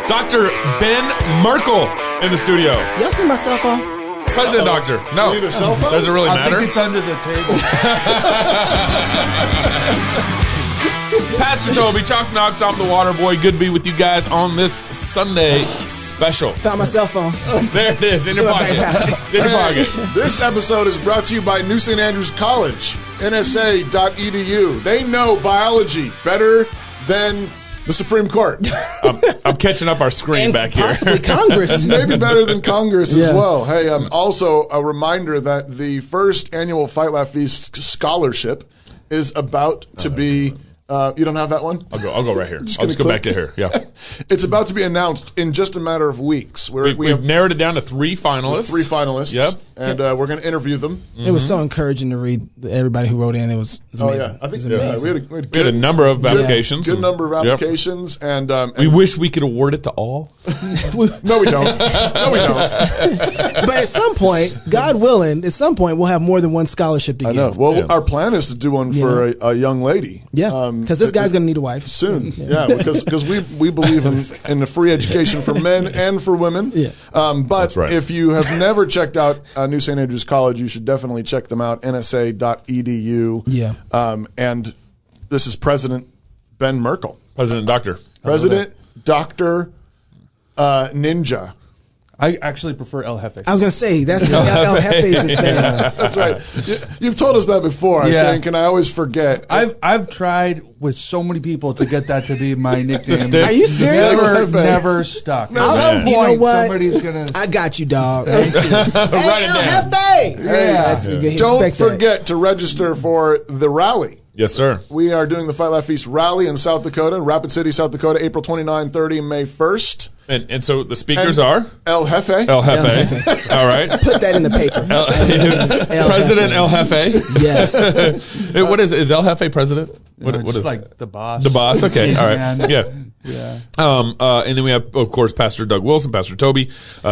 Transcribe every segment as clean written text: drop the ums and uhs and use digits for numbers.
Dr. Ben Merkle in the studio. Y'all see my cell phone? President Doctor. No. You need a cell phone? Does it really matter? I think it's under the table. Pastor Toby, Chalk Knocks, I'm the Water Boy. Good to be with you guys on this Sunday special. Found my cell phone. There it is, in your pocket. It's in your pocket. This episode is brought to you by New St. Andrews College, nsa.edu. They know biology better than the Supreme Court. I'm catching up our screen And back here. possibly Congress. Maybe better than Congress as Yeah. well. Hey, also a reminder that the first annual Fight Laugh Feast scholarship is about to be. You don't have that one? I'll go right here. I'll just gonna go back to click. here. Yeah. It's about to be announced in just a matter of weeks. We've narrowed it down to three finalists. Yep. And we're going to interview them. It was so encouraging to read everybody who wrote in. It was amazing. Yeah. I think it was amazing. we had a number of applications. Good number of applications. And we wish we could award it to all. No, we don't. No, we don't. But at some point, God willing, we'll have more than one scholarship to give. I know. Well, our plan is to do one for a young lady. Yeah, because this guy's going to need a wife. Soon. Yeah, because we believe in the free education for men and for women. Yeah. But right. if you have never checked out New St. Andrews College, you should definitely check them out, nsa.edu. Yeah. And this is President Ben Merkle. President Doctor. President Dr. Ninja. I actually prefer El Hefe. I was going to say, that's El Hefe's thing. That's right. You've told us that before, I think, and I always forget. I've tried with so many people to get that to be my nickname. Are you serious? Never stuck. No, At some you know point, what? somebody's going to... I got you, dog. Write it down. Hefe! Don't forget to register for the rally. Yes, sir. We are doing the Fight Laugh Feast rally in South Dakota, Rapid City, South Dakota, April 29, 30, May 1st. And so the speakers are El Hefe. El Hefe. All right. Put that in the paper. President El Hefe. Yes. What is El Hefe president? What It's is like the boss. the boss? Okay. All right. Man. Yeah. Yeah. And then we have, of course, Pastor Doug Wilson, Pastor Toby,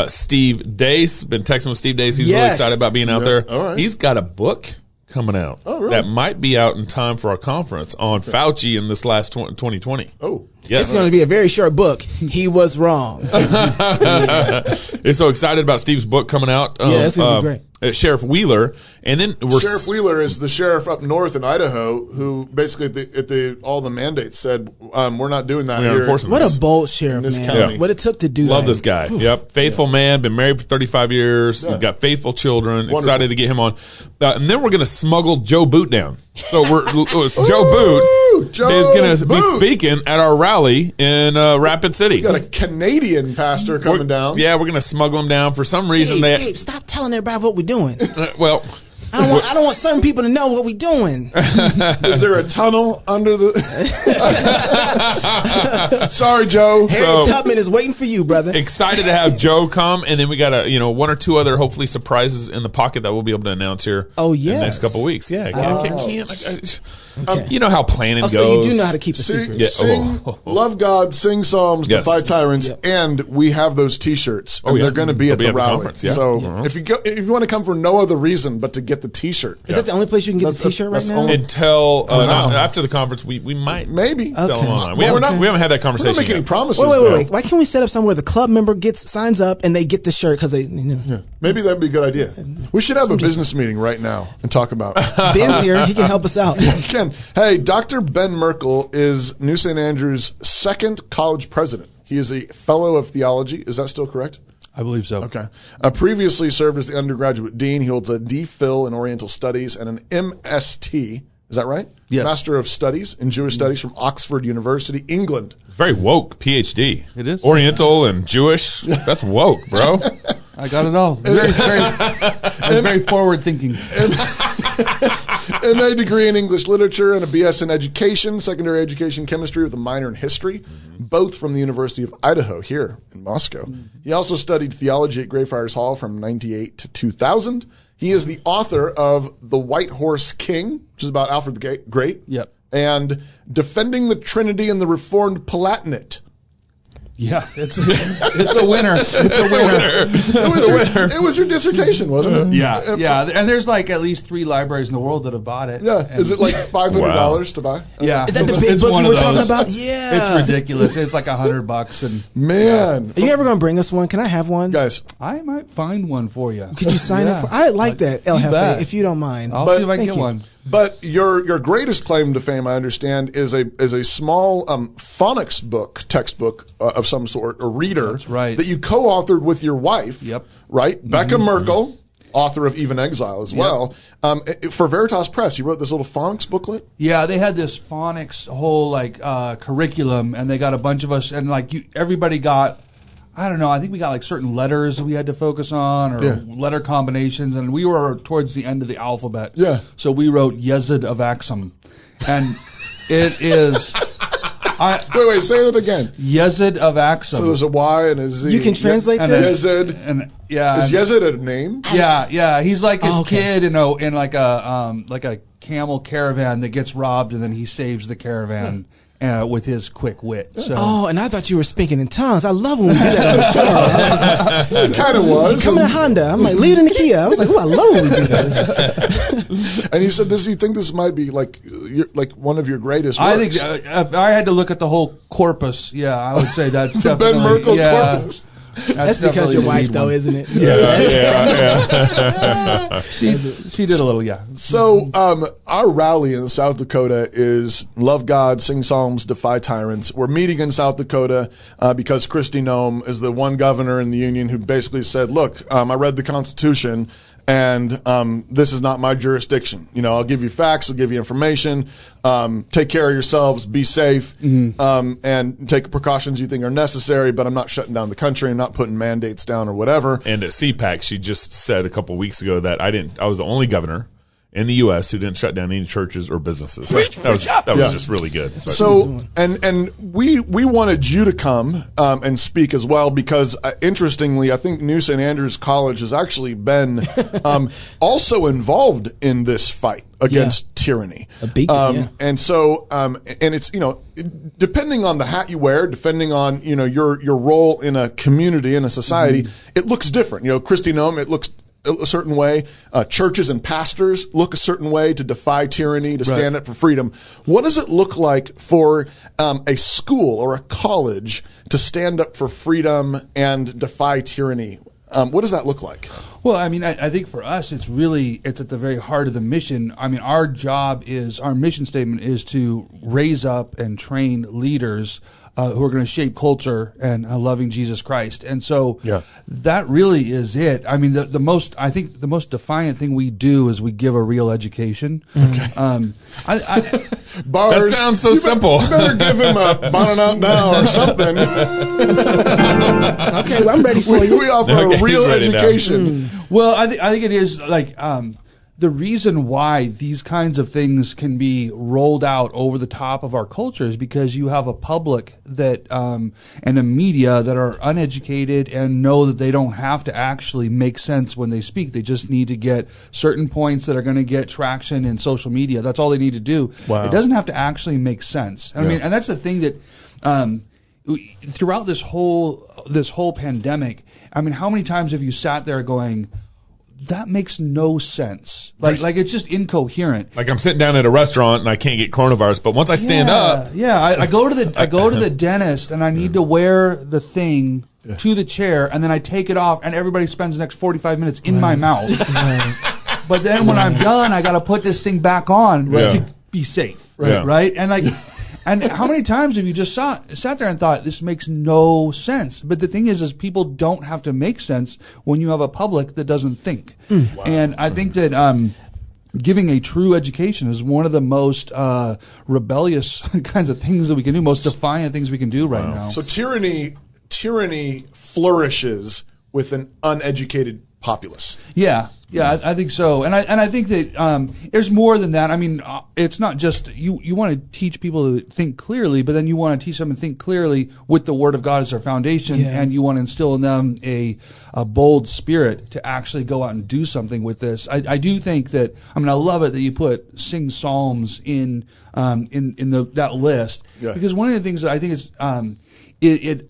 Steve Dace. Been texting with Steve Dace. He's really Yes. excited about being out there. All right. He's got a book coming out that might be out in time for our conference on Fauci in this last 2020. Oh. Yes. It's going to be a very short book. He was wrong. It's so excited about Steve's book coming out. Yeah, it's gonna be great. Sheriff Wheeler, and then Sheriff Wheeler is the sheriff up north in Idaho who basically at the all the mandates said, we're not doing that We are here. enforcing What this. a bold sheriff, this man. county. What it took to do Love that. this guy. Yep. Faithful man. Been married for 35 years. We've got faithful children. Wonderful. Excited to get him on. And then we're going to smuggle Joe Boot down. So Joe Boot Joe is going to be Boot. speaking at our rally in Rapid City. We got a Canadian pastor coming down. Yeah, we're going to smuggle him down. For some reason, Gabe, stop telling everybody what we're doing. well, I don't want certain people to know what we're doing. Is there a tunnel under the... Sorry, Joe. Harry Tubman is waiting for you, brother. excited to have Joe come, and then we got one or two other hopefully surprises in the pocket that we'll be able to announce here. Oh, in the yes. next couple of weeks. Yeah, Okay. you know how planning goes. So you do know how to keep a Sing, secret. Yeah. sing, love God, sing psalms, Yes. defy tyrants, and we have those T-shirts, and they're going to be They'll at the be at the rally. conference, yeah. So if you want to come for no other reason but to get the T-shirt, Is that the only place you can get the T-shirt right that's now? only- Until now. after the conference, we might maybe. sell them Okay. online. Well, We haven't had that We're conversation not making yet. any promises. Wait. Why can't we set up somewhere the club member signs up and they get the shirt because they Maybe that'd be a good idea. We should have a business meeting right now and talk about it. Ben's here. He can help us out. Ken, hey, Dr. Ben Merkle is New St. Andrews' second college president. He is a fellow of theology. Is that still correct? I believe so. Okay. Previously served as the undergraduate dean. He holds a DPhil in Oriental Studies and an MST. Is that right? Yes. Master of Studies in Jewish Studies from Oxford University, England. Very woke PhD. It is. Oriental and Jewish. That's woke, bro. I got it all. I was very forward thinking. MA degree in English literature and a BS in education, secondary education chemistry with a minor in history, both from the University of Idaho here in Moscow. He also studied theology at Greyfriars Hall from 98 to 2000. He is the author of The White Horse King, which is about Alfred the Great. Yep. And Defending the Trinity and the Reformed Palatinate. Yeah, it's a winner. It's a winner. It was your dissertation, wasn't it? Yeah. And there's like at least 3 libraries in the world that have bought it. Yeah. Is it like $500 to buy? Yeah. Is that the big book you were talking about? Yeah. It's ridiculous. It's like $100 and man. Are you ever going to bring us one? Can I have one? Guys, I might find one for you. Could you sign it for? I like that, El Hefe, if you don't mind. I'll see if I can get one. But your greatest claim to fame, I understand, is a small phonics book, textbook of some sort, a reader. That's right. That you co-authored with your wife. Yep. Right? Becca Merkle, author of Even Exile as well. For Veritas Press, you wrote this little phonics booklet? Yeah, they had this phonics whole like curriculum, and they got a bunch of us, and like everybody got, I don't know, I think we got like certain letters that we had to focus on, or letter combinations, and we were towards the end of the alphabet. Yeah. So we wrote Yezid of Axum, and it is... Wait, say that again. Yezid of Axum. So there's a Y and a Z. You can translate this? Yezid. And yeah, is Yezid a name? Yeah. He's like this kid in like a camel caravan that gets robbed, and then he saves the caravan with his quick wit. So. And I thought you were speaking in tongues. I love when we do that on the show. It kind of was. Coming to Honda, I'm like, leave it in the Kia. I was like, I love when we do this. And you said this. You think this might be like one of your greatest works? I think if I had to look at the whole corpus, I would say that's definitely Ben Merkle corpus. That's because your wife, though, isn't it? Yeah. She did a little, So our rally in South Dakota is Love God, Sing Psalms, Defy Tyrants. We're meeting in South Dakota because Kristi Noem is the one governor in the union who basically said, look, I read the Constitution, and this is not my jurisdiction. I'll give you facts, I'll give you information. Take care of yourselves, be safe, and take precautions you think are necessary. But I'm not shutting down the country. I'm not putting mandates down or whatever. And at CPAC, she just said a couple of weeks ago that I was the only governor in the U.S. who didn't shut down any churches or businesses. That was just really good. So, and we wanted you to come and speak as well because, interestingly, I think New St. Andrews College has actually been also involved in this fight against tyranny. A big And so, and it's, depending on the hat you wear, depending on, your role in a community, in a society, it looks different. Kristi Noem, it looks a certain way. Churches and pastors look a certain way to defy tyranny, to stand up for freedom. What does it look like for a school or a college to stand up for freedom and defy tyranny? What does that look like? Well, I mean, I think for us, it's at the very heart of the mission. I mean, our mission statement is to raise up and train leaders who are going to shape culture and loving Jesus Christ. And so that really is it. I mean, the most defiant thing we do is we give a real education. Okay. Bars, that sounds so simple. You better give him a bonnet out now or something. Okay, well, I'm ready for you. We offer a real education. Well, I think it is like the reason why these kinds of things can be rolled out over the top of our culture is because you have a public that and a media that are uneducated and know that they don't have to actually make sense when they speak. They just need to get certain points that are going to get traction in social media. That's all they need to do. Wow. It doesn't have to actually make sense. I mean, and that's the thing that throughout this whole pandemic, I mean, how many times have you sat there going, that makes no sense. Like it's just incoherent. Like I'm sitting down at a restaurant and I can't get coronavirus, but once I stand up, I go to the dentist and I need to wear the thing to the chair, and then I take it off, and everybody spends the next 45 minutes in my mouth. But then when I'm done, I got to put this thing back on to be safe, right? And like. And how many times have you just sat there and thought, this makes no sense? But the thing is people don't have to make sense when you have a public that doesn't think. Wow. And I think that giving a true education is one of the most rebellious kinds of things that we can do, most defiant things we can do right now. So tyranny flourishes with an uneducated populace. Yeah, I think so, and I think that there's more than that. I mean, it's not just you want to teach people to think clearly, but then you want to teach them to think clearly with the Word of God as their foundation, and you want to instill in them a bold spirit to actually go out and do something with this. I do think that I love it that you put sing psalms in that list because one of the things that I think is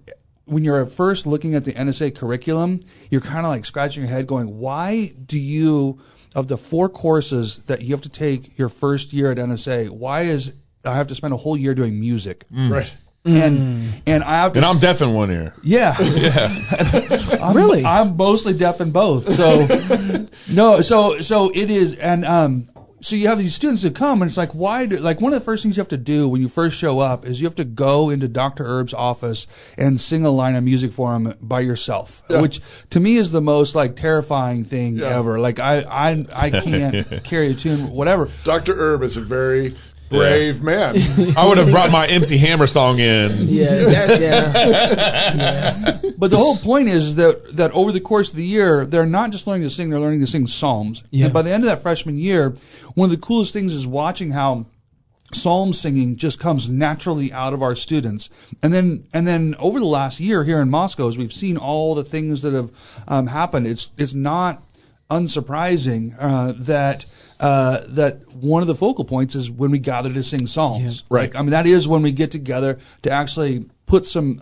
when you're at first looking at the NSA curriculum, you're kind of like scratching your head going, why do you, of the 4 courses that you have to take your first year at NSA, why is I have to spend a whole year doing music? Right. And I have to. And I'm deaf in one ear. Yeah. Really? I'm mostly deaf in both. So no. So it is, and so you have these students that come, and it's like, why do, like, one of the first things you have to do when you first show up is you have to go into Dr. Erb's office and sing a line of music for him by yourself, which to me is the most like terrifying thing ever. Like I can't carry a tune, whatever. Dr. Erb is a very brave man. I would have brought my MC Hammer song in. But the whole point is that over the course of the year, they're not just learning to sing, they're learning to sing psalms. Yeah. And by the end of that freshman year, one of the coolest things is watching how psalm singing just comes naturally out of our students. And then over the last year here in Moscow, as we've seen all the things that have happened, it's not unsurprising that one of the focal points is when we gather to sing psalms. Right. Like, I mean, that is when we get together to actually put some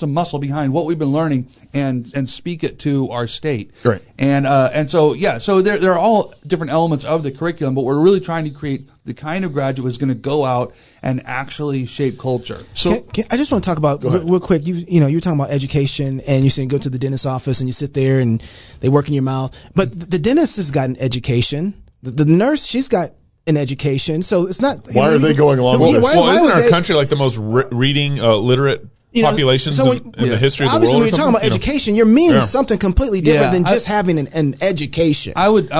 muscle behind what we've been learning and speak it to our state. Right. And so there are all different elements of the curriculum, but we're really trying to create the kind of graduate who's going to go out and actually shape culture. So I just want to talk about real quick. You were talking about education, and you saying go to the dentist's office and you sit there and they work in your mouth. But the dentist has got an education. The nurse, she's got an education. So it's not. why are they going along with this? Well, isn't our country like the most reading literate populations in the history of the world? Obviously, when you're talking about education, you're meaning something completely different than just having an education. I would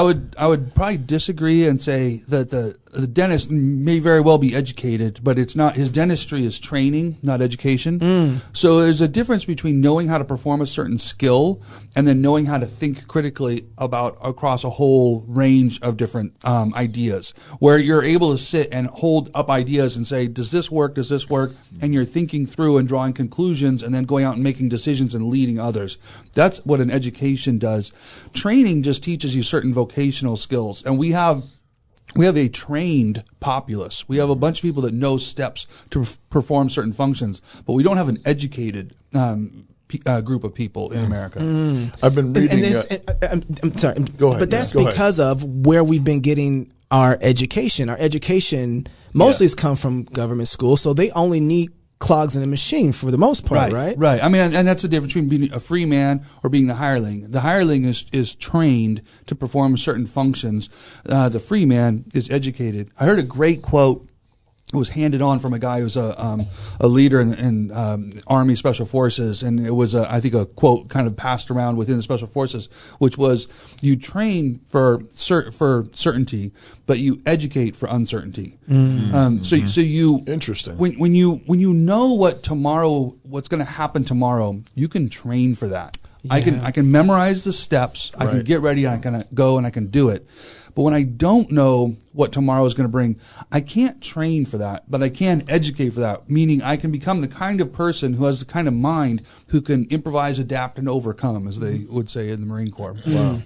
probably disagree and say that the dentist may very well be educated, but it's not. His dentistry is training, not education. So there's a difference between knowing how to perform a certain skill and then knowing how to think critically about across a whole range of different ideas, where you're able to sit and hold up ideas and say, does this work? Does this work? And you're thinking through and drawing conclusions and then going out and making decisions and leading others. That's what an education does. Training just teaches you certain vocational skills, and we have a trained populace. We have a bunch of people that know steps to perform certain functions, but we don't have an educated group of people in America. I've been reading. I'm sorry. Go ahead. But that's go because of where we've been getting our education. Our education mostly has come from government schools, so they only need clogs in a machine for the most part, right? Right. I mean, and that's the difference between being a free man or being the hireling. The hireling is trained to perform certain functions. The free man is educated. I heard a great quote. It was handed on from a guy who's a leader in Army Special Forces, and it was I think a quote kind of passed around within the Special Forces, which was, "You train for certainty, but you educate for uncertainty." So you Interesting. when you know what's going to happen tomorrow, you can train for that. Yeah. I can memorize the steps. I can get ready. And I can go and I can do it. But when I don't know what tomorrow is going to bring, I can't train for that, but I can educate for that, meaning I can become the kind of person who has the kind of mind who can imprise, adapt, and overcome, as they would say in the Marine Corps. Wow.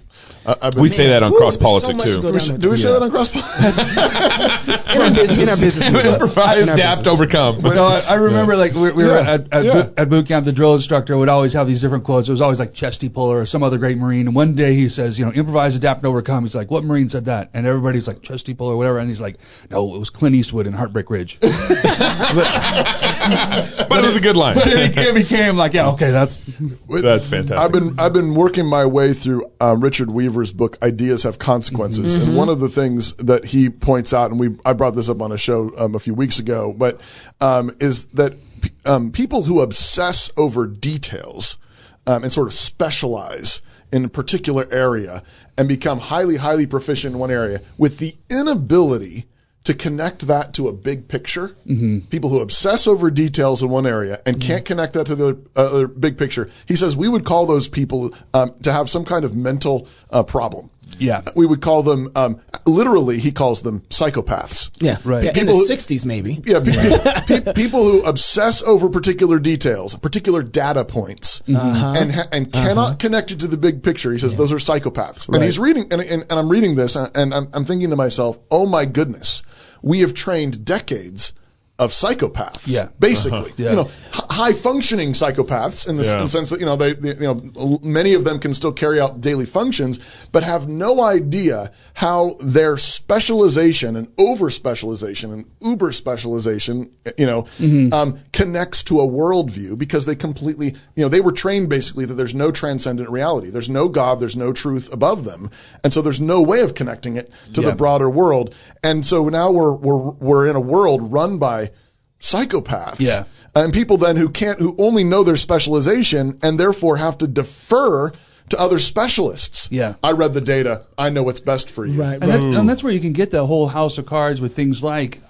We say that on Cross Politics, too. Do we say that on Cross Politics? in our business. Improvise, adapt, overcome. No, I remember like we were at boot camp. The drill instructor would always have these different quotes. It was always like Chesty Puller or some other great Marine. And one day he says, improvise, adapt, and overcome. He's like, what Marine said that? And everybody's like, Chesty Puller or whatever. And he's like, no, it was Clint Eastwood in Heartbreak Ridge. but it was a good line. But it became like, okay, that's fantastic. I've been working my way through Richard Weaver's book, Ideas Have Consequences. And one of the things that he points out, and I brought this up on a show a few weeks ago, but is that people who obsess over details and sort of specialize in a particular area and become highly, highly proficient in one area with the inability to connect that to a big picture. People who obsess over details in one area and can't connect that to the other big picture. He says we would call those people to have some kind of mental problem. Yeah. We would call them, literally, he calls them psychopaths. Yeah. Right. Yeah, in the 60s, maybe. Yeah, people who obsess over particular details, particular data points, and cannot connect it to the big picture. He says those are psychopaths. Right. And he's reading, and I'm reading this, and I'm thinking to myself, oh my goodness, we have trained decades of psychopaths. Yeah. Basically, Yeah. you know, high functioning psychopaths in the sense that, you know, they, you know, many of them can still carry out daily functions, but have no idea how their specialization and over specialization and uber specialization, you know, connects to a worldview, because they completely, you know, they were trained basically that there's no transcendent reality. There's no God. There's no truth above them. And so there's no way of connecting it to the broader world. And so now we're in a world run by psychopaths. Yeah. And people then who only know their specialization and therefore have to defer to other specialists. Yeah. I read the data. I know what's best for you. Right. And that's where you can get that whole house of cards with things like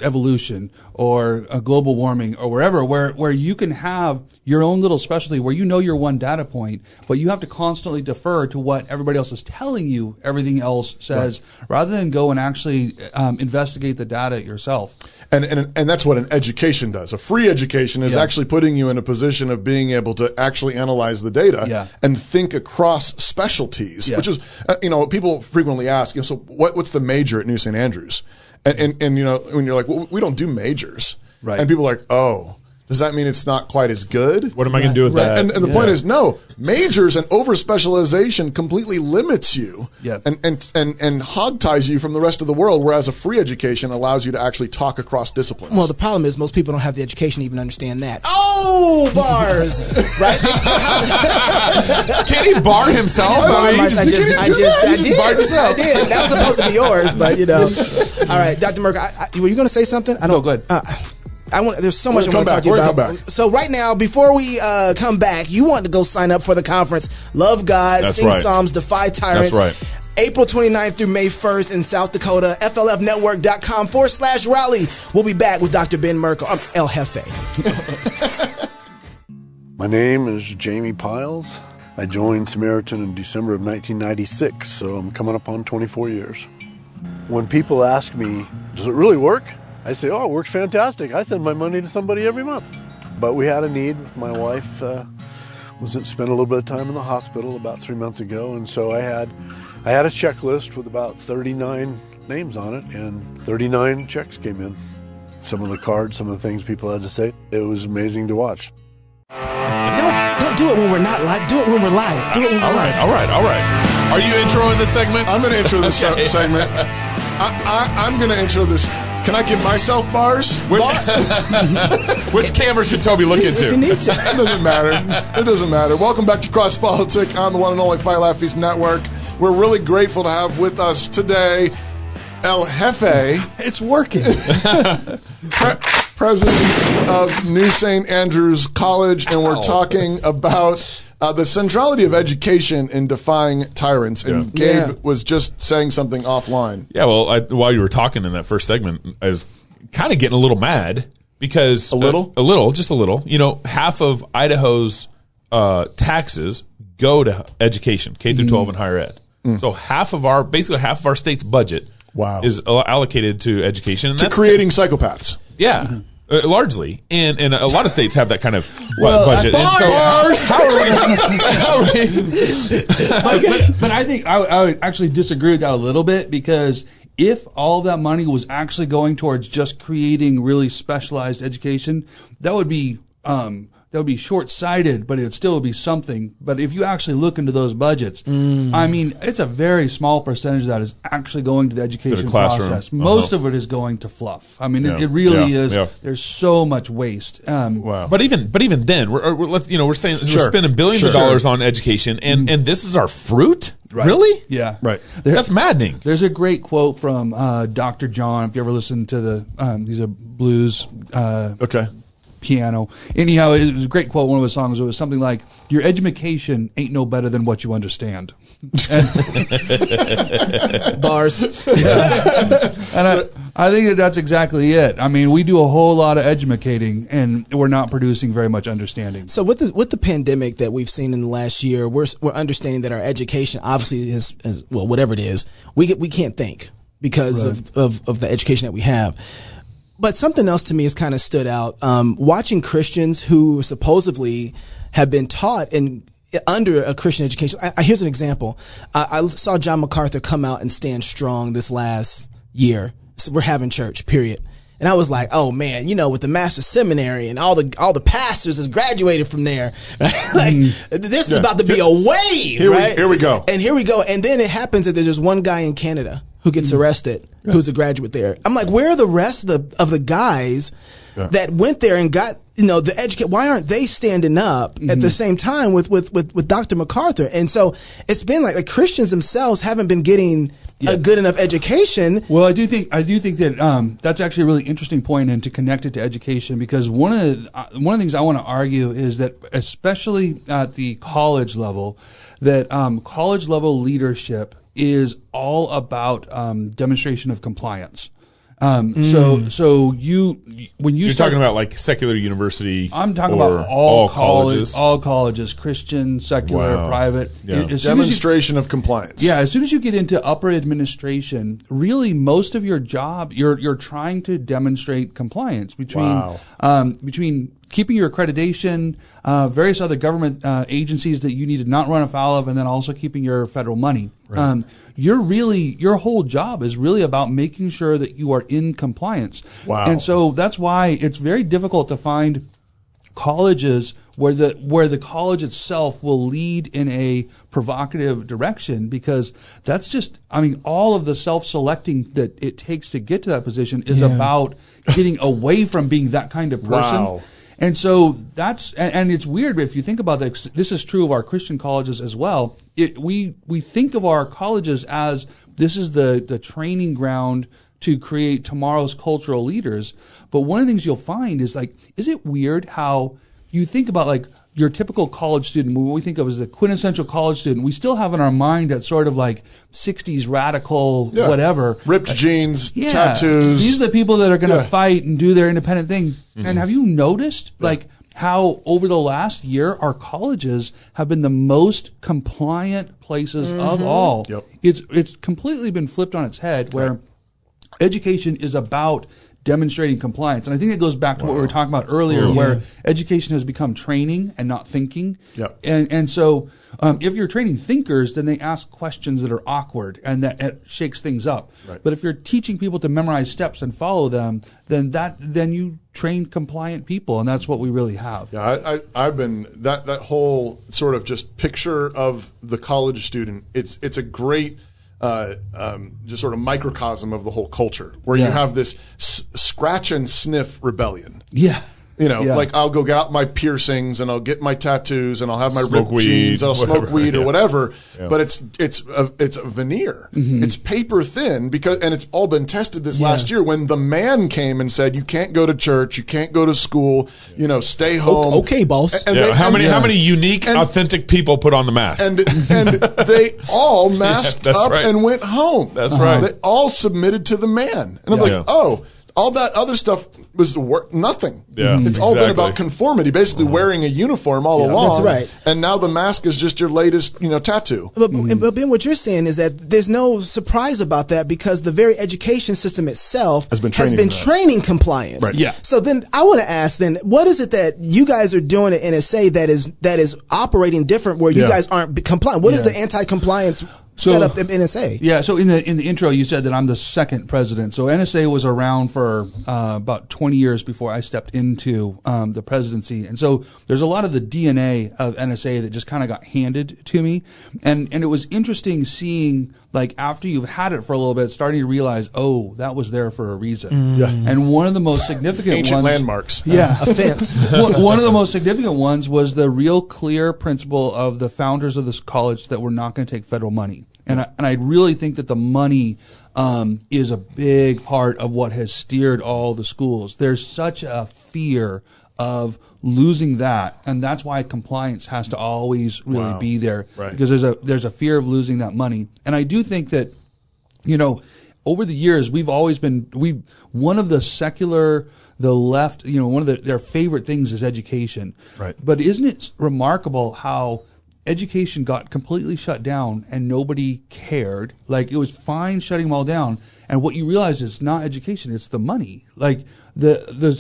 evolution or global warming or wherever, where you can have your own little specialty where you know your one data point, but you have to constantly defer to what everybody else is telling you everything else says, rather than go and actually investigate the data yourself. And that's what an education does. A free education is actually putting you in a position of being able to actually analyze the data and think across specialties, which is, you know, people frequently ask, you know, so what's the major at New St. Andrews? And you know, when you're like, well, we don't do majors. Right. And people are like, oh, does that mean it's not quite as good? What am I going to do with that? And the point is, no, majors and over specialization completely limits you and hogties you from the rest of the world, whereas a free education allows you to actually talk across disciplines. Well, the problem is most people don't have the education to even understand that. Oh, bars! Right? Can he bar himself? I did. That was supposed to be yours, but you know. All right, Dr. Merkle, were you going to say something? No, go ahead. There's so much I want to talk to you about. So right now, before we come back, you want to go sign up for the conference. Love God, Sing Psalms, Defy Tyrants. That's right. April 29th through May 1st in South Dakota, flfnetwork.com/rally. We'll be back with Dr. Ben Merkle. I'm El Hefe. My name is Jamie Piles. I joined Samaritan in December of 1996, so I'm coming up on 24 years. When people ask me, does it really work? I say, oh, it works fantastic. I send my money to somebody every month. But we had a need with my wife. Spent a little bit of time in the hospital about 3 months ago, and so I had a checklist with about 39 names on it, and 39 checks came in. Some of the cards, some of the things people had to say, it was amazing to watch. Don't do it when we're not live. Do it when we're live. Do it when we're live. All right. Are you introing this segment? I'm going to intro this segment. I'm going to intro this. Can I give myself bars? Which camera should Toby look into? If you need to. It doesn't matter. It doesn't matter. Welcome back to Cross Politic on the one and only Fight Laugh Feast Network. We're really grateful to have with us today El Hefe. It's working. President of New St. Andrews College, and we're talking about the centrality of education in defying tyrants. And Gabe was just saying something offline. Yeah, well, while you were talking in that first segment, I was kind of getting a little mad because a little, just a little. You know, half of Idaho's taxes go to education, K through 12 and higher ed. So basically half of our state's budget is allocated to education, and to creating psychopaths. Yeah. Largely, and a lot of states have that kind of budget. Bars. But I think I would actually disagree with that a little bit, because if all that money was actually going towards just creating really specialized education, that would be short-sighted, but it still would be something. But if you actually look into those budgets, I mean, it's a very small percentage that is actually going to the education process. Most of it is going to fluff. I mean, it really is. Yeah. There's so much waste. But even then, we're saying we're spending billions of dollars on education, and this is our fruit. Right. Really? Yeah. Right. That's maddening. There's a great quote from Dr. John. If you ever listen to the these are blues. Piano. Anyhow, it was a great quote. One of his songs, it was something like, "Your education ain't no better than what you understand." Bars. And I think that's exactly it. I mean, we do a whole lot of educating, and we're not producing very much understanding. So with the pandemic that we've seen in the last year, we're understanding that our education obviously is well, whatever it is, we can't think because of the education that we have. But something else to me has kind of stood out. Watching Christians who supposedly have been taught under a Christian education. Here's an example. I saw John MacArthur come out and stand strong this last year. So we're having church, period. And I was like, oh man, with the Master's Seminary and all the pastors has graduated from there. Right? This is about to be a wave. Here we go. And here we go. And then it happens that there's just one guy in Canada who gets arrested, who's a graduate there. I'm like, where are the rest of the guys that went there and got the educate? Why aren't they standing up at the same time with Dr. MacArthur? And so it's been like Christians themselves haven't been getting a good enough education. Well, I do think that that's actually a really interesting point, and to connect it to education, because one of the things I want to argue is that, especially at the college level, that college level leadership is all about demonstration of compliance. So you're talking about like secular university. I'm talking about all colleges, Christian, secular, private. Yeah. Demonstration of compliance. Yeah, as soon as you get into upper administration, really most of your job, you're trying to demonstrate compliance between keeping your accreditation, various other government agencies that you need to not run afoul of, and then also keeping your federal money. Right. Your whole job is really about making sure that you are in compliance. Wow. And so that's why it's very difficult to find colleges where the college itself will lead in a provocative direction, because that's just, all of the self-selecting that it takes to get to that position is about getting away from being that kind of person. Wow. And so that's, and it's weird, but if you think about that, this is true of our Christian colleges as well. We think of our colleges as this is the training ground to create tomorrow's cultural leaders. But one of the things you'll find is is it weird how you think about your typical college student, what we think of as the quintessential college student, we still have in our mind that sort of 60s radical, whatever. Ripped jeans, tattoos. These are the people that are going to fight and do their independent thing. Mm-hmm. And have you noticed, how over the last year, our colleges have been the most compliant places of all? Yep. It's completely been flipped on its head, where education is about demonstrating compliance. And I think it goes back to what we were talking about earlier, where education has become training and not thinking. Yep. And so if you're training thinkers, then they ask questions that are awkward, and that shakes things up. Right. But if you're teaching people to memorize steps and follow them, then you train compliant people, and that's what we really have. Yeah, I've been that whole sort of just picture of the college student. It's a great just sort of microcosm of the whole culture, where you have this scratch and sniff rebellion. Yeah. I'll go get out my piercings, and I'll get my tattoos, and I'll have my smoke ripped jeans, and I'll smoke weed or whatever. Yeah. But it's a veneer. Mm-hmm. It's paper thin, and it's all been tested this last year, when the man came and said, you can't go to church, you can't go to school, stay home. Okay, boss. And how many unique, authentic people put on the mask? And they all masked up and went home. That's right. They all submitted to the man. And I'm all that other stuff was nothing. Yeah, it's all been about conformity, basically wearing a uniform all along. That's right. And now the mask is just your latest, tattoo. But Ben, what you're saying is that there's no surprise about that, because the very education system itself has been training compliance. Right. Yeah. So then I want to ask, what is it that you guys are doing at NSA that is operating different, where you guys aren't compliant? What is the anti-compliance set up in NSA? Yeah, so in the intro you said that I'm the second president. So NSA was around for about 20 years before I stepped into the presidency. And so there's a lot of the DNA of NSA that just kind of got handed to me. And it was interesting seeing, after you've had it for a little bit, starting to realize, that was there for a reason. Yeah. And one of the most significant ancient ones, landmarks. Yeah. A fence. One of the most significant ones was the real clear principle of the founders of this college that we're not going to take federal money. And I really think that the money is a big part of what has steered all the schools. There's such a fear of losing that, and that's why compliance has to always really be there, because there's a fear of losing that money. And I do think that, over the years we've one of the secular, the left, one of their favorite things is education. Right. But isn't it remarkable how education got completely shut down and nobody cared. Like, it was fine shutting them all down. And what you realize is not education, it's the money. Like, the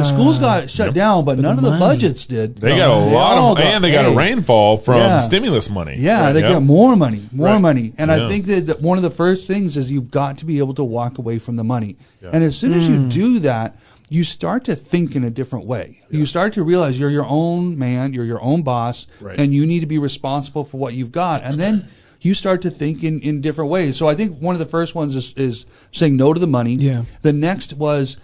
schools got shut down, but none of the budgets did. They got a lot of, and they got a rainfall from stimulus money. Yeah, they got more money. And I think that one of the first things is you've got to be able to walk away from the money. Yeah. And as soon as you do that, you start to think in a different way. Yeah. You start to realize you're your own man, you're your own boss, and you need to be responsible for what you've got. And then you start to think in different ways. So I think one of the first ones is saying no to the money. Yeah. The next was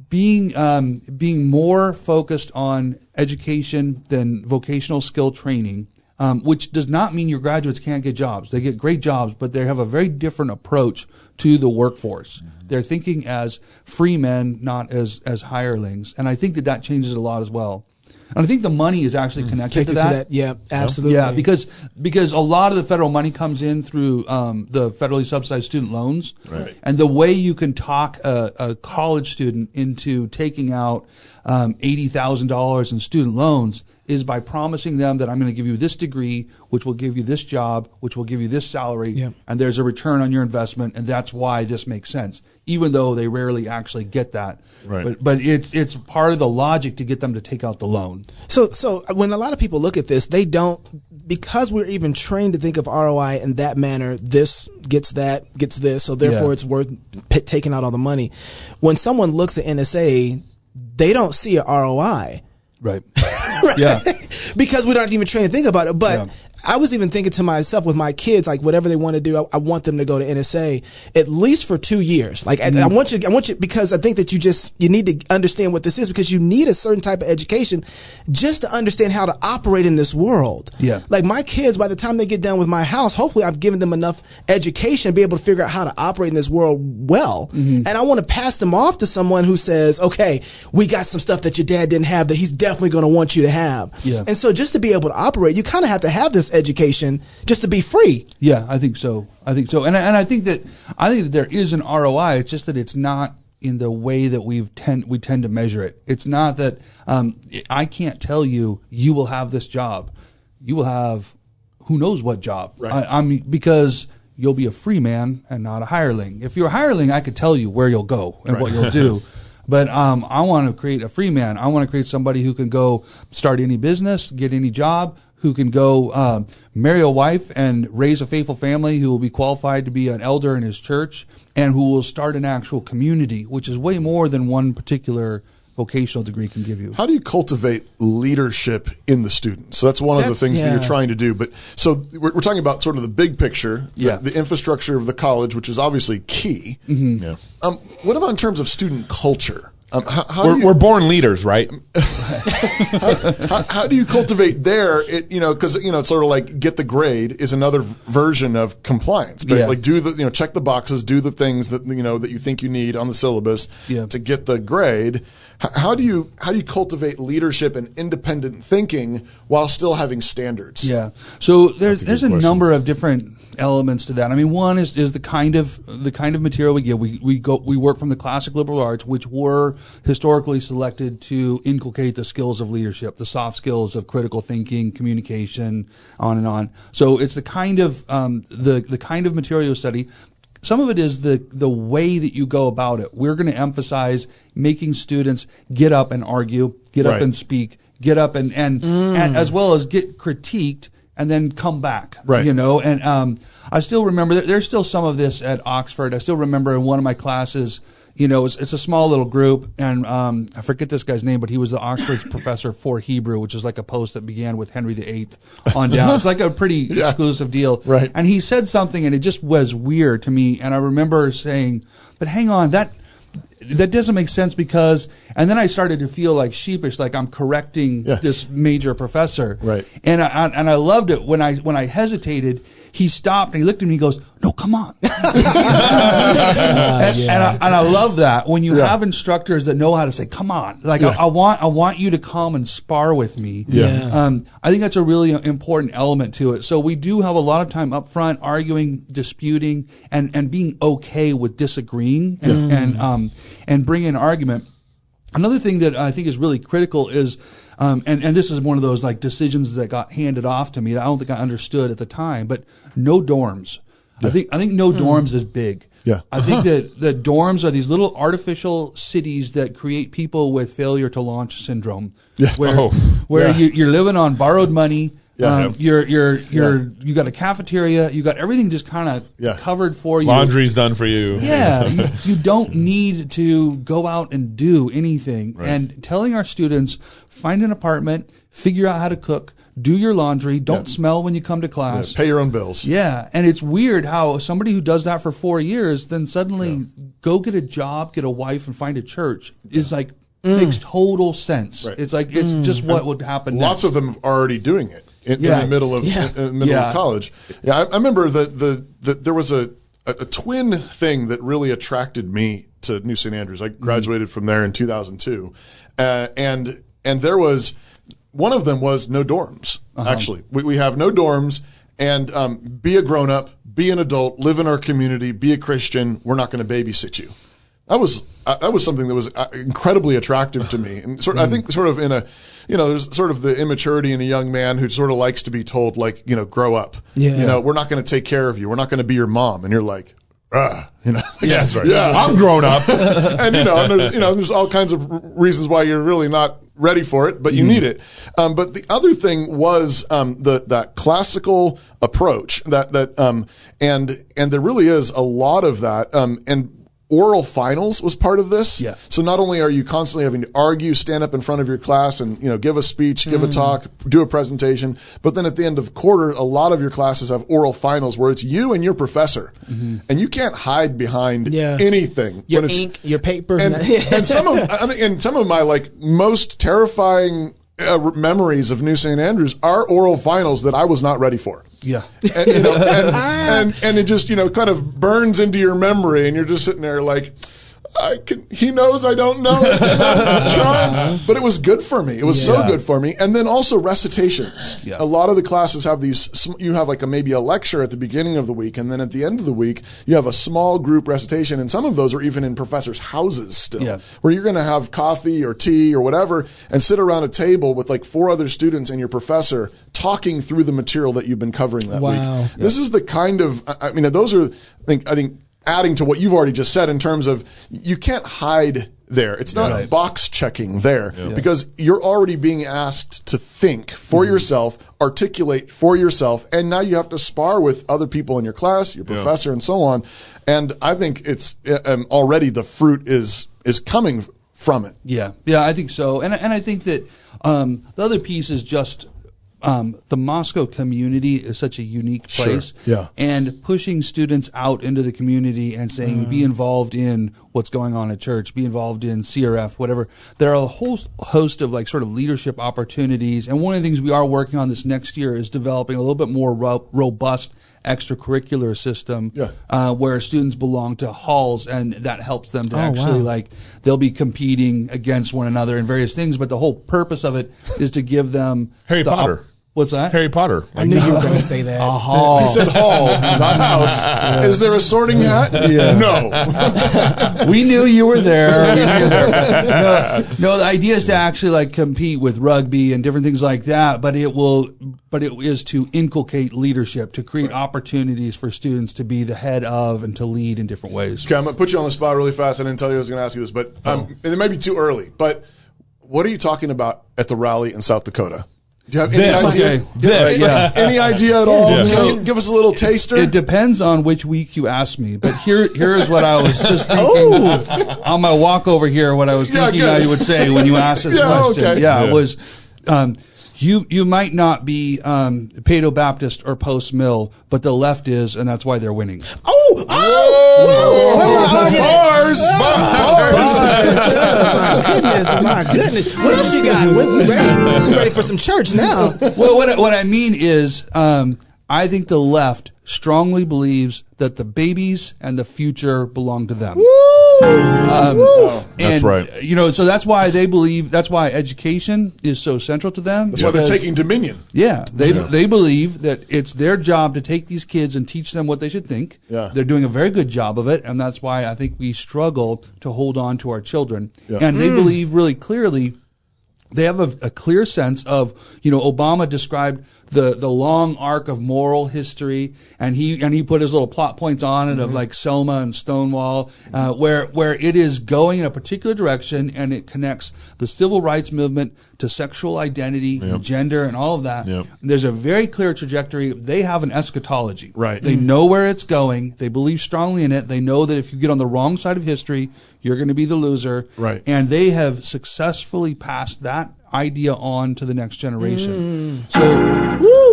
being more focused on education than vocational skill training, which does not mean your graduates can't get jobs. They get great jobs, but they have a very different approach to the workforce. Mm-hmm. They're thinking as free men, not as hirelings. And I think that changes a lot as well. And I think the money is actually connected to that. Yeah, absolutely. Yeah, because a lot of the federal money comes in through the federally subsidized student loans. Right. And the way you can talk a college student into taking out $80,000 in student loans is by promising them that I'm going to give you this degree, which will give you this job, which will give you this salary, and there's a return on your investment, and that's why this makes sense, even though they rarely actually get that. Right. But it's part of the logic to get them to take out the loan. So when a lot of people look at this, they don't, because we're even trained to think of ROI in that manner, this gets that, gets this, so therefore it's worth taking out all the money. When someone looks at NSA, they don't see a ROI. Right. Right? Yeah. Because we don't even train to think about it. But I was even thinking to myself with my kids, like whatever they want to do, I want them to go to NSA at least for 2 years. Like I want you, because I think that you need to understand what this is, because you need a certain type of education just to understand how to operate in this world. Yeah. Like my kids, by the time they get done with my house, hopefully I've given them enough education to be able to figure out how to operate in this world well. Mm-hmm. And I want to pass them off to someone who says, okay, we got some stuff that your dad didn't have that he's definitely going to want you to have. Yeah. And so just to be able to operate, you kind of have to have this education just to be free. Yeah, I think so. And I think that there is an ROI. It's just that it's not in the way that we tend to measure it. It's not that I can't tell you will have this job. You will have who knows what job. Right. I mean, because you'll be a free man and not a hireling. If you're a hireling, I could tell you where you'll go and what you'll do. But I want to create a free man. I want to create somebody who can go start any business, get any job, who can go marry a wife and raise a faithful family, who will be qualified to be an elder in his church, and who will start an actual community, which is way more than one particular vocational degree can give you. How do you cultivate leadership in the student? So that's one of the things that you're trying to do. But so we're talking about sort of the big picture, the infrastructure of the college, which is obviously key. Mm-hmm. Yeah. What about in terms of student culture? We're born leaders, right? How do you cultivate there? Because it's sort of like get the grade is another version of compliance, but like do the check the boxes, do the things that that you think you need on the syllabus to get the grade. How do you cultivate leadership and independent thinking while still having standards? Yeah, so there's a number of different elements to that. I mean, one is the kind of material we give. We work from the classic liberal arts, which were historically selected to inculcate the skills of leadership, the soft skills of critical thinking, communication, on and on. So it's the kind of the kind of material you study. Some of it is the way that you go about it. We're going to emphasize making students get up and argue, get up and speak, get up and as well as get critiqued and then come back, and I still remember there's still some of this at Oxford. I still remember in one of my classes, it's a small little group, and I forget this guy's name, but he was the Oxford professor for Hebrew, which is like a post that began with Henry VIII on down. It's like a pretty exclusive deal. Right. And he said something, and it just was weird to me. And I remember saying, but hang on, that doesn't make sense because, and then I started to feel like sheepish, like I'm correcting this major professor. Right. And I loved it when I hesitated. He stopped and he looked at me and he goes, no, come on. And I love that when you have instructors that know how to say, come on. Like I want you to come and spar with me. Yeah. I think that's a really important element to it. So we do have a lot of time up front arguing, disputing, and being okay with disagreeing and bring in argument. Another thing that I think is really critical is and this is one of those like decisions that got handed off to me that I don't think I understood at the time, but no dorms. I think no dorms is big. Yeah. I think that the dorms are these little artificial cities that create people with failure to launch syndrome. Yeah. Where you're living on borrowed money. Yeah. You got a cafeteria, you got everything just kind of covered for you. Laundry's done for you. Yeah. you don't need to go out and do anything. Right. And telling our students, find an apartment, figure out how to cook, do your laundry, don't smell when you come to class. Pay your own bills. Yeah. And it's weird how somebody who does that for 4 years, then suddenly go get a job, get a wife, and find a church is like, makes total sense. Right. It's like, it's just what would happen Lots next. of them are already doing it in the middle of of college. Yeah, I remember that there was a twin thing that really attracted me to New St. Andrews. I graduated from there in 2002. And there was, one of them was no dorms, actually. We have no dorms, and be a grown-up, be an adult, live in our community, be a Christian. We're not going to babysit you. That was something that was incredibly attractive to me, and I think sort of in a, there's sort of the immaturity in a young man who sort of likes to be told, like, grow up. Yeah. We're not going to take care of you. We're not going to be your mom, and you're like, Yeah, that's right. Yeah, I'm grown up, and there's all kinds of reasons why you're really not ready for it, but you need it. But the other thing was that classical approach and there really is a lot of that, and oral finals was part of this. Yeah. So not only are you constantly having to argue, stand up in front of your class and, give a speech, give a talk, do a presentation, but then at the end of quarter, a lot of your classes have oral finals where it's you and your professor. And you can't hide behind anything. Your ink, your paper. And some of my like most terrifying memories of New St. Andrews are oral finals that I was not ready for. Yeah. And it just, kind of burns into your memory, and you're just sitting there like, he knows I don't know it. I'm trying. But it was good for me. It was so good for me. And then also recitations. Yeah. A lot of the classes have these, you have like maybe a lecture at the beginning of the week, and then at the end of the week, you have a small group recitation, and some of those are even in professors' houses still, where you're going to have coffee or tea or whatever, and sit around a table with like 4 other students and your professor talking through the material that you've been covering that week. Yeah. This is the kind of, those are, I think, adding to what you've already just said in terms of you can't hide there. It's not box checking there because you're already being asked to think for yourself, articulate for yourself, and now you have to spar with other people in your class, your professor, and so on. And I think it's already the fruit is coming from it. Yeah, I think so. And I think that the other piece is just the Moscow community is such a unique place. Sure. Yeah. And pushing students out into the community and saying, be involved in what's going on at church, be involved in CRF, whatever. There are a whole host of like sort of leadership opportunities. And one of the things we are working on this next year is developing a little bit more robust extracurricular system where students belong to halls, and that helps them to actually they'll be competing against one another in various things, but the whole purpose of it is to give them Harry Potter. What's that? Harry Potter. I knew you were going to say that. A hall. He said hall, not house. Yes. Is there a sorting hat? Yeah. No. We knew you were there. No, the idea is to actually like compete with rugby and different things like that, but it is to inculcate leadership, to create opportunities for students to be the head of and to lead in different ways. Okay, I'm going to put you on the spot really fast. I didn't tell you I was going to ask you this, but it may be too early, but what are you talking about at the rally in South Dakota? Do you have any idea? Any idea at all? Can you give us a little taster? It depends on which week you ask me. But here is what I was just thinking on my walk over here. What I was thinking I would say when you asked this question. Okay. It was. You might not be Paedo-Baptist or post-mill, but the left is, and that's why they're winning. My goodness. What else you got? We ready for some church now. Well, what I mean is, I think the left strongly believes that the babies and the future belong to them. That's right. So that's why they believe, that's why education is so central to them. That's why they're taking dominion. Yeah. They believe that it's their job to take these kids and teach them what they should think. Yeah. They're doing a very good job of it, and that's why I think we struggle to hold on to our children. Yeah. And they believe really clearly They have a clear sense of, Obama described the long arc of moral history, and he put his little plot points on it of like Selma and Stonewall, where it is going in a particular direction, and it connects the civil rights movement to sexual identity and gender and all of that. Yep. There's a very clear trajectory. They have an eschatology. Right. They know where it's going. They believe strongly in it. They know that if you get on the wrong side of history, you're going to be the loser. Right. And they have successfully passed that idea on to the next generation. So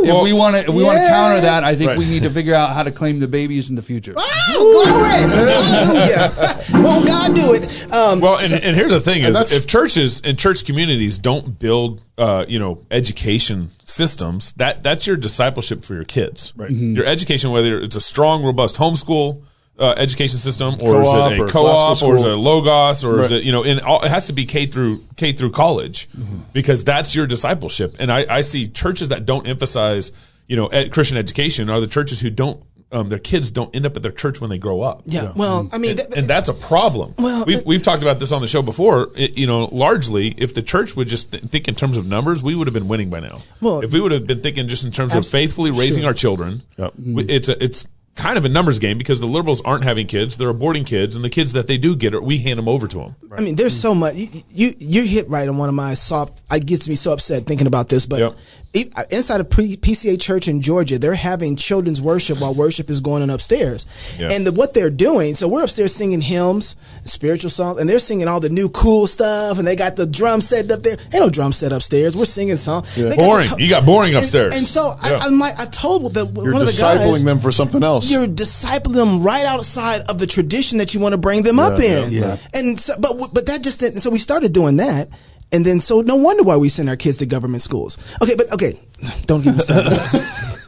if we want to counter that, I think we need to figure out how to claim the babies in the future. Oh, glory! Hallelujah! Won't God do it? And here's the thing: is if churches and church communities don't build, education systems, that's your discipleship for your kids. Right. Your education, whether it's a strong, robust homeschool education system, or Co-op, is it a or co-op, school. or is it a Logos, or is it it has to be K through college, because that's your discipleship. And I see churches that don't emphasize Christian education are the churches who don't. Their kids don't end up at their church when they grow up. Yeah. Well, I mean, and that's a problem. Well, we've talked about this on the show before. Largely, if the church would just think in terms of numbers, we would have been winning by now. Well, if we would have been thinking just in terms of faithfully raising our children, it's kind of a numbers game, because the liberals aren't having kids; they're aborting kids, and the kids that they do get, we hand them over to them. Right. I mean, there's so much. You hit right on one of my soft. It gets me so upset thinking about this, but. Inside a PCA church in Georgia, they're having children's worship while worship is going on upstairs. Yeah. And what they're doing, so we're upstairs singing hymns, spiritual songs, and they're singing all the new cool stuff, and they got the drum set up there. Ain't no drum set upstairs. We're singing songs. Yeah. Boring. You got boring upstairs. And so I told one of the guys. You're discipling them for something else. You're discipling them right outside of the tradition that you want to bring them up in. Yeah. And so, but that just didn't. So we started doing that. And then, so no wonder why we send our kids to government schools. Okay, don't get me started.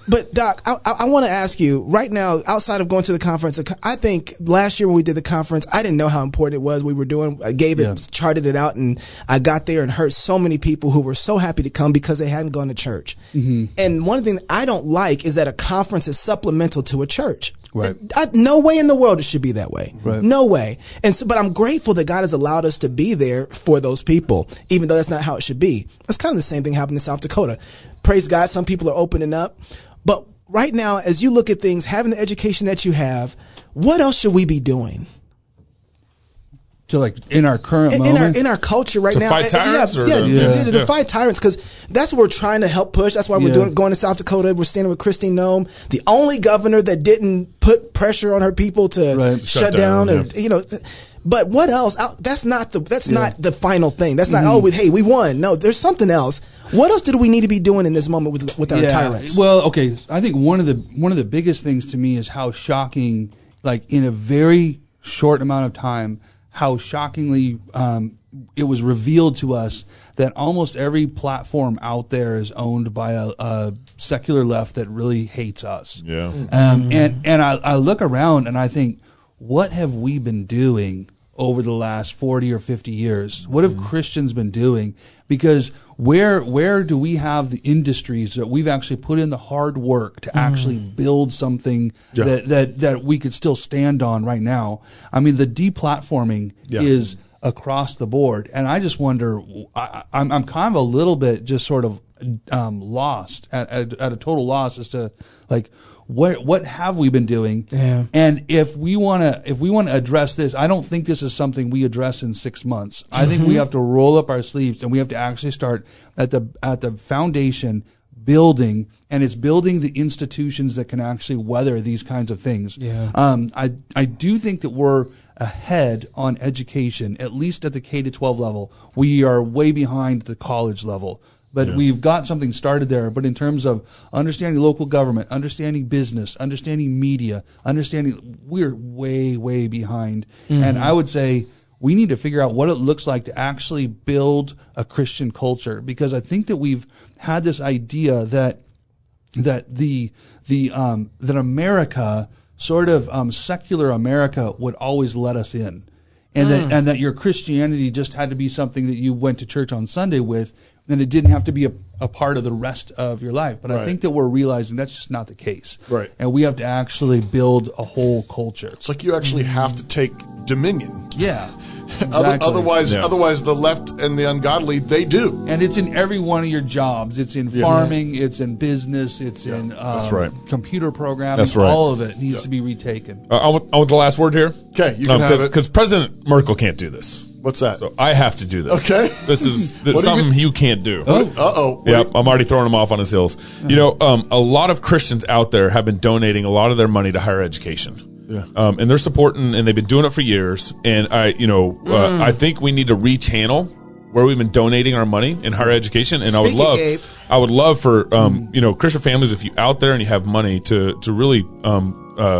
But Doc, I want to ask you right now, outside of going to the conference, I think last year when we did the conference, I didn't know how important it was. We were doing, I gave it, charted it out, and I got there and heard so many people who were so happy to come because they hadn't gone to church. Mm-hmm. And one thing I don't like is that a conference is supplemental to a church. Right. No way in the world it should be that way. Right. No way. And so, but I'm grateful that God has allowed us to be there for those people, even though that's not how it should be. That's kind of the same thing happened in South Dakota. Praise God, some people are opening up. But right now, as you look at things, having the education that you have, what else should we be doing? To in our current moment? In our culture right now. To fight tyrants? To fight tyrants, because that's what we're trying to help push. That's why we're going to South Dakota. We're standing with Christine Nome, the only governor that didn't put pressure on her people to shut down. But what else? That's not the final thing. That's not always, hey, we won. No, there's something else. What else do we need to be doing in this moment with our tyrants? Well, okay. I think one of the biggest things to me is how shocking, in a very short amount of time, how shockingly it was revealed to us that almost every platform out there is owned by a secular left that really hates us. Yeah. And I look around and I think, what have we been doing over the last 40 or 50 years? What have Christians been doing? Because where do we have the industries that we've actually put in the hard work to actually build something that we could still stand on right now? I mean, the deplatforming is across the board. And I just wonder, I'm kind of a little bit just sort of lost at a total loss as to what have we been doing? Yeah. And if we want to address this, I don't think this is something we address in 6 months. I think we have to roll up our sleeves and we have to actually start at the foundation building, and it's building the institutions that can actually weather these kinds of things. Yeah. I do think that we're ahead on education, at least at the K-12 level. We are way behind the college level. But we've got something started there. But in terms of understanding local government, understanding business, understanding media, we're way, way behind. Mm-hmm. And I would say we need to figure out what it looks like to actually build a Christian culture. Because I think that we've had this idea that America, sort of secular America, would always let us in. And that your Christianity just had to be something that you went to church on Sunday with. then it didn't have to be a part of the rest of your life. But I think that we're realizing that's just not the case. Right. And we have to actually build a whole culture. It's like you actually have to take dominion. Yeah. Exactly. Otherwise, the left and the ungodly, they do. And it's in every one of your jobs. It's in farming. It's in business. It's in computer programming. That's right. All of it needs to be retaken. I want the last word here. Okay, you can have it. Because President Merkle can't do this. What's that? So I have to do this. Okay. This is something you can't do. Uh-oh. Yep, I'm already throwing him off on his heels. You know, a lot of Christians out there have been donating a lot of their money to higher education. Yeah. And they're supporting, and they've been doing it for years. And I think we need to rechannel where we've been donating our money in higher education. And I would love for Christian families, if you out there and you have money, to really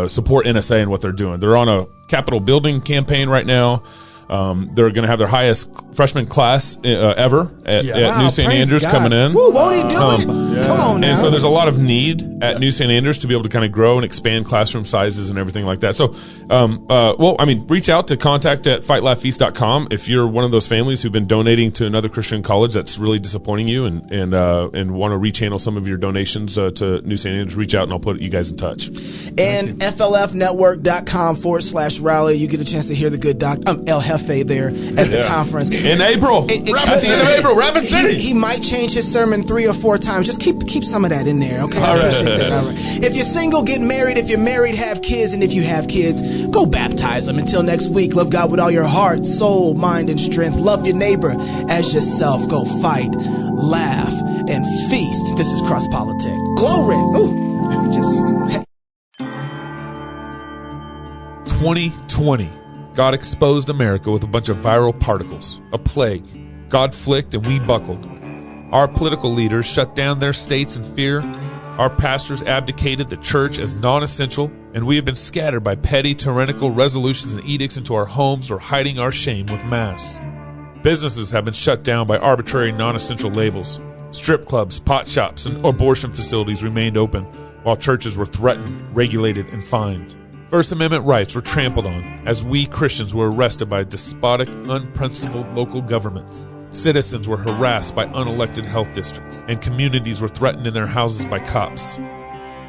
support NSA and what they're doing. They're on a Capitol building campaign right now. They're going to have their highest freshman class ever at New St. Andrews coming in. Woo, won't he do it? Come on now. And so there's a lot of need at New St. Andrews to be able to kind of grow and expand classroom sizes and everything like that. So, reach out to contact@fightlaughfeast.com if you're one of those families who've been donating to another Christian college that's really disappointing you and want to rechannel some of your donations to New St. Andrews. Reach out and I'll put you guys in touch. And FLFnetwork.com/rally. You get a chance to hear the good El Hefe there at the conference in April. Rapid City. He might change his sermon 3 or 4 times. Just keep some of that in there, okay? I appreciate that. All right. If you're single, get married. If you're married, have kids. And if you have kids, go baptize them. Until next week, love God with all your heart, soul, mind, and strength. Love your neighbor as yourself. Go fight, laugh, and feast. This is Cross Politic. Glory. Ooh. 2020. God exposed America with a bunch of viral particles, a plague. God flicked and we buckled. Our political leaders shut down their states in fear. Our pastors abdicated the church as non-essential, and we have been scattered by petty, tyrannical resolutions and edicts into our homes or hiding our shame with masks. Businesses have been shut down by arbitrary non-essential labels. Strip clubs, pot shops, and abortion facilities remained open, while churches were threatened, regulated, and fined. First Amendment rights were trampled on as we Christians were arrested by despotic, unprincipled local governments. Citizens were harassed by unelected health districts, and communities were threatened in their houses by cops.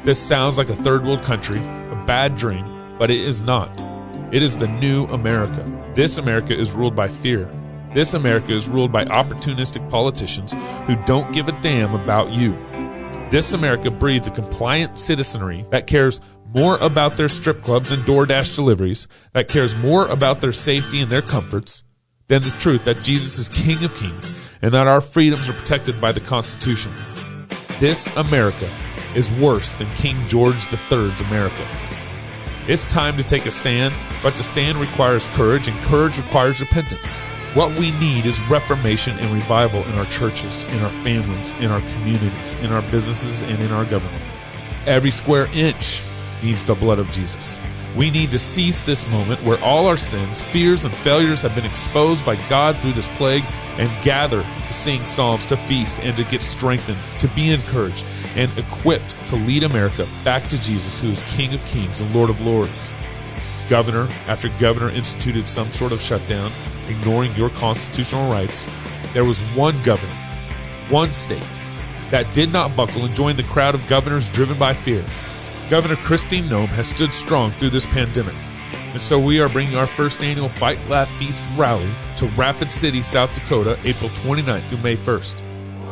This sounds like a third world country, a bad dream, but it is not. It is the new America. This America is ruled by fear. This America is ruled by opportunistic politicians who don't give a damn about you. This America breeds a compliant citizenry that cares more about their strip clubs and DoorDash deliveries, that cares more about their safety and their comforts than the truth that Jesus is King of Kings and that our freedoms are protected by the Constitution. This America is worse than King George III's America. It's time to take a stand, but to stand requires courage, and courage requires repentance. What we need is reformation and revival in our churches, in our families, in our communities, in our businesses, and in our government. Every square inch needs the blood of Jesus. We need to seize this moment where all our sins, fears, and failures have been exposed by God through this plague and gather to sing psalms, to feast, and to get strengthened, to be encouraged, and equipped to lead America back to Jesus, who is King of Kings and Lord of Lords. Governor after governor instituted some sort of shutdown, ignoring your constitutional rights. There was one governor, one state, that did not buckle and join the crowd of governors driven by fear. Governor Christine Noem has stood strong through this pandemic. And so we are bringing our first annual Fight, Laugh, Feast rally to Rapid City, South Dakota, April 29th through May 1st.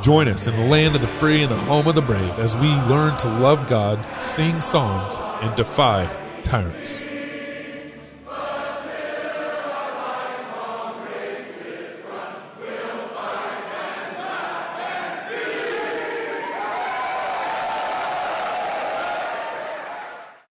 Join us in the land of the free and the home of the brave as we learn to love God, sing psalms, and defy tyrants.